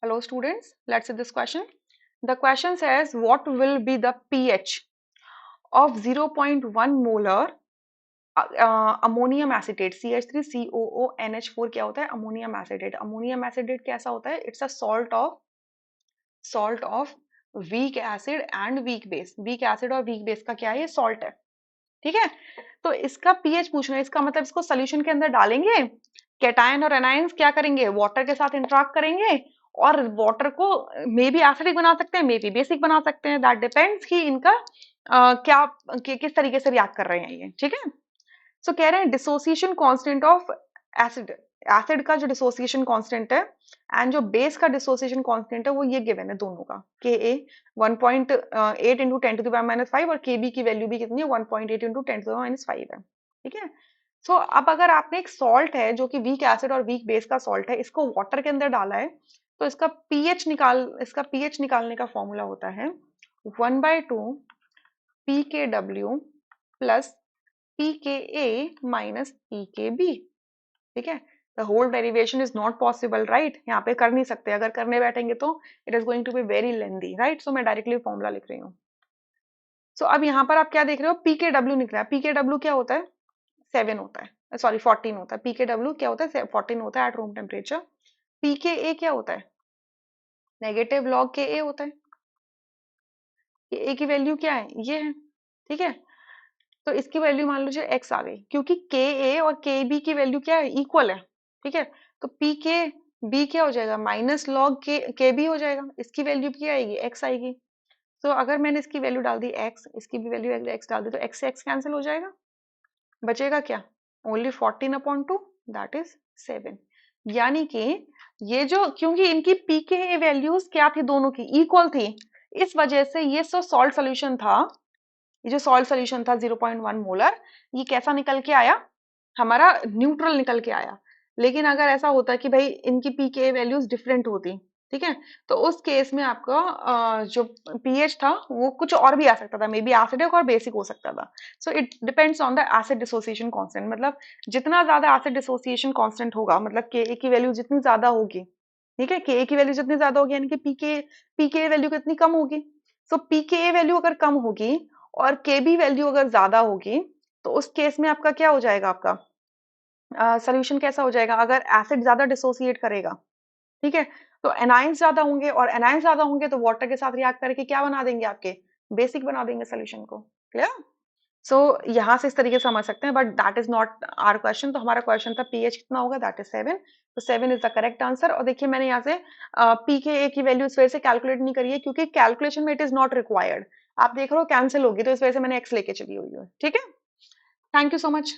Hello students, let's see this question. The question says what will be the pH of 0.1 molar ammonium acetate CH3COONH4 क्या होता है ammonium acetate. Ammonium acetate कैसा होता है? It's a salt of weak acid and weak base. Weak acid और weak base का क्या है? ये salt है. ठीक है, तो इसका पीएच पूछना है. इसका मतलब इसको सोल्यूशन के अंदर डालेंगे, कैटायन और एनायंस क्या करेंगे, वाटर के साथ इंटरेक्ट करेंगे और वाटर को मे बी एसिडिक बना सकते हैं, मे बी बेसिक बना सकते हैं. दैट डिपेंड्स कि इनका किस तरीके से रिएक्ट कर रहे हैं ये. ठीक है, सो कह रहे हैं dissociation constant of acid. Acid का जो डिसोसिएशन कांस्टेंट है एंड जो बेस का डिसोसिएशन कांस्टेंट है वो ये गिवन है दोनों का. के ए 1.8 इंटू 10 टू द पावर -5 और के बी की वैल्यू भी कितनी है 1.8 इंटू 10 टू द पावर -5 है. ठीक है, सो अब अगर आपने एक सॉल्ट है जो कि वीक एसिड और वीक बेस का सॉल्ट है, इसको वाटर के अंदर डाला है, तो इसका पीएच निकालने का फॉर्मूला होता है 1/2 pKw plus pKa minus pKb. ठीक है, the whole derivation is not possible, right. यहाँ पे कर नहीं सकते, अगर करने बैठेंगे तो it is going to be very lengthy, right. So मैं डायरेक्टली फॉर्मूला लिख रही हूँ. सो अब यहाँ पर आप क्या देख रहे हो, pKw निकला है. pKw क्या होता है? 7 होता है, सॉरी 14 होता है. pKw क्या होता है? 14 होता है एट रूम टेम्परेचर. pKa क्या होता है? नेगेटिव लॉग Ka होता है. A की वैल्यू क्या है? ये है. ठीक है, तो इसकी वैल्यू मान लीजिए x आ गई, क्योंकि Ka और Kb की वैल्यू क्या है? इक्वल है. ठीक है, तो pKb क्या हो जाएगा? माइनस लॉग Kb हो जाएगा. इसकी वैल्यू क्या आएगी? x आएगी. तो अगर मैंने इसकी वैल्यू डाल दी x, इसकी भी वैल्यू x डाल दी, तो x से x कैंसिल हो जाएगा. बचेगा क्या? Only 14/2, that is 7. यानी कि ये जो, क्योंकि इनकी pKa वैल्यूज क्या थी, दोनों की इक्वल थी, इस वजह से ये सॉल्ट सोल्यूशन था. ये जो सॉल्ट सोल्यूशन था 0.1 मोलर, ये कैसा निकल के आया? हमारा न्यूट्रल निकल के आया. लेकिन अगर ऐसा होता कि भाई इनकी pKa वैल्यूज डिफरेंट होती, ठीक है, तो उस केस में आपका जो pH था वो कुछ और भी आ सकता था, मे बी एसिडिक और बेसिक हो सकता था. So it depends on the acid dissociation constant. मतलब जितना ज्यादा एसिड डिसोसिएशन कांस्टेंट होगा, मतलब Ka की वैल्यू जितनी ज्यादा होगी, ठीक है, Ka की वैल्यू जितनी ज्यादा होगी, यानी कि pKa वैल्यू कितनी कम होगी. सो pKa वैल्यू अगर कम होगी और Kb वैल्यू अगर ज्यादा होगी, तो उस केस में आपका क्या हो जाएगा? आपका सोल्यूशन कैसा हो जाएगा? अगर एसिड ज्यादा डिसोसिएट करेगा, ठीक है, तो एनायंस ज्यादा होंगे, और एनायंस ज्यादा होंगे तो वाटर के साथ रिएक्ट करके क्या बना देंगे? आपके बेसिक बना देंगे सोल्यूशन को. क्लियर? सो यहाँ से इस तरीके से समझ सकते हैं, but that is not our question. तो हमारा क्वेश्चन था पीएच कितना होगा, दैट इज 7. तो 7 इज द करेक्ट आंसर. और देखिए मैंने यहाँ से pKa की वैल्यू इस वजह से कैलकुलेट नहीं करी है, क्योंकि कैलकुलेशन में इट इज नॉट रिक्वायर्ड. आप देख रहे हो कैंसिल होगी, तो इस वजह से मैंने x लेके चली हुई है. ठीक है, थैंक यू सो मच.